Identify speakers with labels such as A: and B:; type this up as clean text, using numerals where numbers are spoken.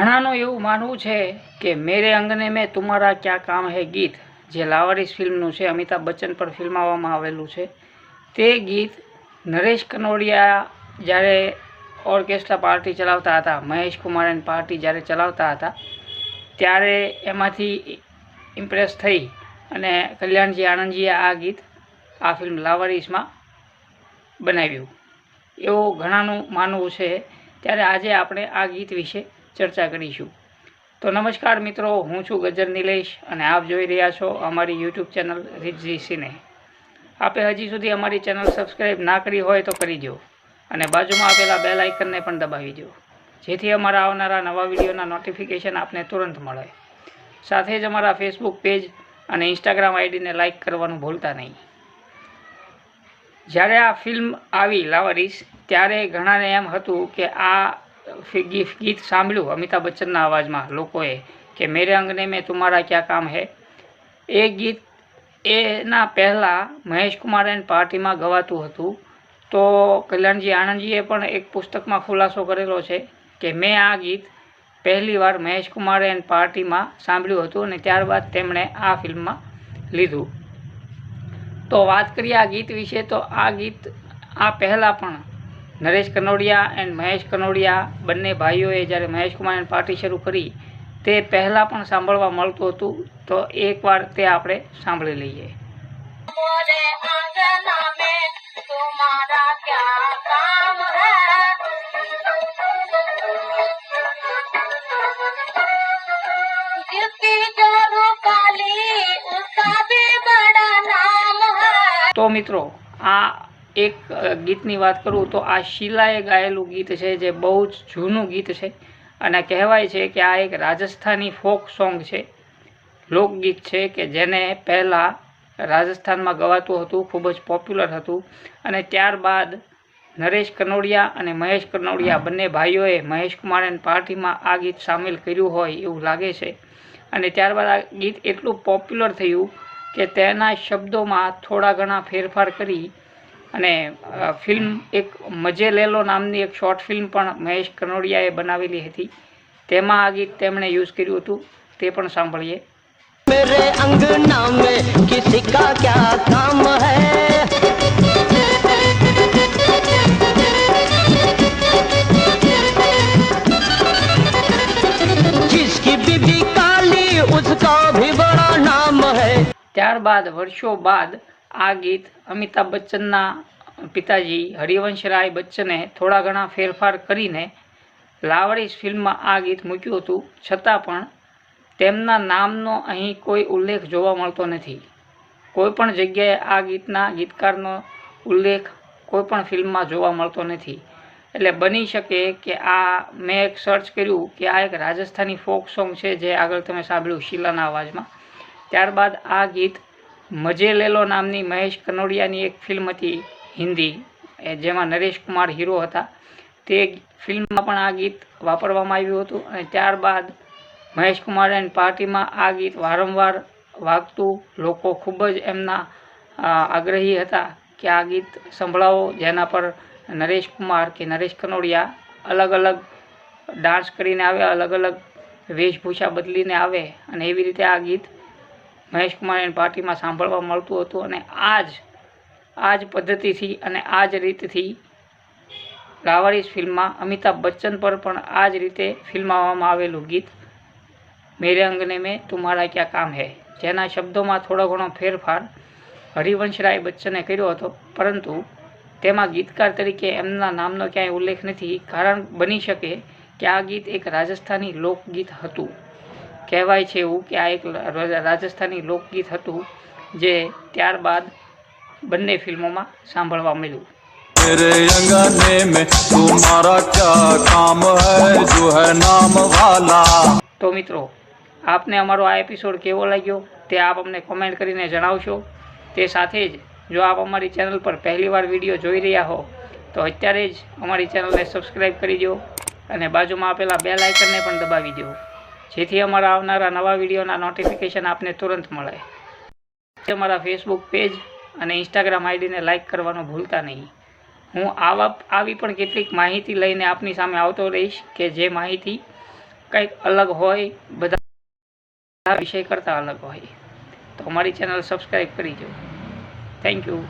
A: ઘણાનું એવું માનવું છે કે મેરે અંગને મેં તુમ્હારા ક્યા કામ હે ગીત જે લાવારીસ ફિલ્મનું છે, અમિતાભ બચ્ચન પર ફિલ્માવવામાં આવેલું છે, તે ગીત નરેશ કનોડિયા જ્યારે ઓર્કેસ્ટ્રા પાર્ટી ચલાવતા હતા, મહેશ કુમાર એન્ડ પાર્ટી જ્યારે ચલાવતા હતા ત્યારે એમાંથી ઇમ્પ્રેસ થઈ અને કલ્યાણજી આનંદજીએ આ ગીત આ ફિલ્મ લાવારીસમાં બનાવ્યું એવું ઘણાનું માનવું છે। ત્યારે આજે આપણે આ ગીત વિશે ચર્ચા કરીશું। તો નમસ્કાર મિત્રો, હું છું ગજર નિલેશ અને આપ જોઈ રહ્યા છો અમારી યુટ્યુબ ચેનલ રિઝી સિને। આપે હજી સુધી અમારી ચેનલ સબસ્ક્રાઈબ ના કરી હોય તો કરી દો અને બાજુમાં આપેલા બેલ આઇકનને પણ દબાવી દો, જેથી અમારા આવનારા નવા વિડીયોના નોટિફિકેશન આપને તુરંત મળે। સાથે જ અમારા ફેસબુક પેજ અને ઇન્સ્ટાગ્રામ આઈડીને લાઇક કરવાનું ભૂલતા નહીં। જ્યારે આ ફિલ્મ આવી લાવારીસ ત્યારે ઘણાને એમ હતું કે આ ગીત સાંભળ્યું અમિતાભ બચ્ચનના અવાજમાં લોકોએ કે મેરે અંગને મેં તુમ્હારા ક્યા કામ હે, એ ગીત એના પહેલાં મહેશ કુમાર એન્ડ પાર્ટીમાં ગવાતું હતું। તો કલ્યાણજી આનંદજીએ પણ એક પુસ્તકમાં ખુલાસો કરેલો છે કે મેં આ ગીત પહેલીવાર મહેશ કુમાર એન્ડ પાર્ટીમાં સાંભળ્યું હતું અને ત્યારબાદ તેમણે આ ફિલ્મમાં લીધું। તો વાત કરીએ આ ગીત વિશે, તો આ ગીત આ પહેલાં પણ નરેશ કનોડિયા એન્ડ મહેશ કનોડિયા બંને ભાઈઓએ જ્યારે મહેશ કુમાર એન્ડ પાર્ટી શરૂ કરી તે પહેલાં પણ સાંભળવા મળતું હતું। તો એકવાર તે આપણે સાંભળી લઈએ। તો મિત્રો, આ એક ગીતની વાત કરું તો આ શીલાએ ગાયેલું ગીત છે, જે બહુ જ જૂનું ગીત છે અને કહેવાય છે કે આ એક રાજસ્થાની ફોક સોંગ છે, લોકગીત છે કે જેને પહેલાં રાજસ્થાનમાં ગવાતું હતું, ખૂબ જ પોપ્યુલર હતું અને ત્યારબાદ નરેશ કનોડિયા અને મહેશ કનોડિયા બંને ભાઈઓએ મહેશ કુમાર એન્ડ પાર્ટીમાં આ ગીત સામેલ કર્યું હોય એવું લાગે છે અને ત્યારબાદ આ ગીત એટલું પોપ્યુલર થયું કે તેના શબ્દોમાં થોડા ઘણા ફેરફાર કરી અને ફિલ્મ એક મજે લેલો નામની એક શોર્ટ ફિલ્મ પણ મહેશ કનોડિયાએ બનાવેલી હતી, તેમાં આ ગીત તેમણે યુઝ કર્યું હતું, તે પણ સાંભળીએ।
B: मेरे अंगना में किसी का क्या काम है, जिसकी बीबी काली उसका भी बड़ा नाम है।
A: ત્યારબાદ વર્ષો બાદ આ ગીત અમિતાભ બચ્ચનના પિતાજી હરિવંશરાય બચ્ચને થોડા ઘણા ફેરફાર કરીને લાવારીસ ફિલ્મમાં આ ગીત મૂક્યું હતું, છતાં પણ તેમના નામનો અહીં કોઈ ઉલ્લેખ જોવા મળતો નથી। કોઈ પણ જગ્યાએ આ ગીતના ગીતકારનો ઉલ્લેખ કોઈ પણ ફિલ્મમાં જોવા મળતો નથી। એટલે બની શકે કે આ મેં એક સર્ચ કર્યું કે આ એક રાજસ્થાની ફોક સોંગ છે, જે આગળ તમે સાંભળ્યું શીલાના અવાજમાં। ત્યારબાદ આ ગીત મજે લેલો નામની મહેશ કનોડિયાની એક ફિલ્મ હતી હિન્દી, જેમાં નરેશ કુમાર હીરો હતા, તે ફિલ્મમાં પણ આ ગીત વાપરવામાં આવ્યું હતું અને ત્યારબાદ મહેશ કુમાર એન્ડ પાર્ટીમાં આ ગીત વારંવાર વાગતું, લોકો ખૂબ જ એમના આગ્રહી હતા કે આ ગીત સંભળાવો, જેના પર નરેશ કુમાર કે નરેશ કનોડિયા અલગ અલગ ડાન્સ કરીને આવે, અલગ અલગ વેશભૂષા બદલીને આવે અને એવી રીતે આ ગીત મહેશ કુમાર એન્ડ પાર્ટીમાં સાંભળવા મળતું હતું અને આ જ પદ્ધતિથી અને આ જ રીતથી લાવારીસ ફિલ્મમાં અમિતાભ બચ્ચન પર પણ આ જ રીતે ફિલ્માવવામાં આવેલું ગીત મેરે અંગને મેં તુમ્હારા ક્યા કામ હે, જેના શબ્દોમાં થોડો ઘણો ફેરફાર હરિવંશરાય બચ્ચને કર્યો હતો, પરંતુ તેમાં ગીતકાર તરીકે એમના નામનો ક્યાંય ઉલ્લેખ નથી। કારણ બની શકે કે આ ગીત એક રાજસ્થાની લોકગીત હતું, કહેવાય છે એવું કે આ એક રાજસ્થાની લોકગીત હતું, જે ત્યારબાદ બંને ફિલ્મોમાં સાંભળવા મળ્યું।
C: मेरे अंगने में तुम्हारा क्या काम है जो है नाम वाला।
A: તો મિત્રો, આપને અમારો આ એપિસોડ કેવો લાગ્યો તે આપ અમને કોમેન્ટ કરીને જણાવશો। તે સાથે જ જો આપ અમારી ચેનલ પર પહેલીવાર વિડીયો જોઈ રહ્યા હો તો અત્યારે જ અમારી ચેનલને સબસ્ક્રાઈબ કરી દો અને બાજુમાં આપેલા બેલ આઇકનને પણ દબાવી દો, જેથી અમારા આવનારા નવા વિડીયોના નોટિફિકેશન આપને તુરંત મળે। અમારા ફેસબુક પેજ અને ઇન્સ્ટાગ્રામ આઈડીને લાઇક કરવાનું ભૂલતા નહીં। હું આવી પણ કેટલીક માહિતી લઈને આપની સામે આવતો રહીશ કે જે માહિતી કંઈક અલગ હોય, બધા વિષય કરતાં અલગ હોય. તો અમારી ચેનલ સબસ્ક્રાઈબ કરી દો. Thank you.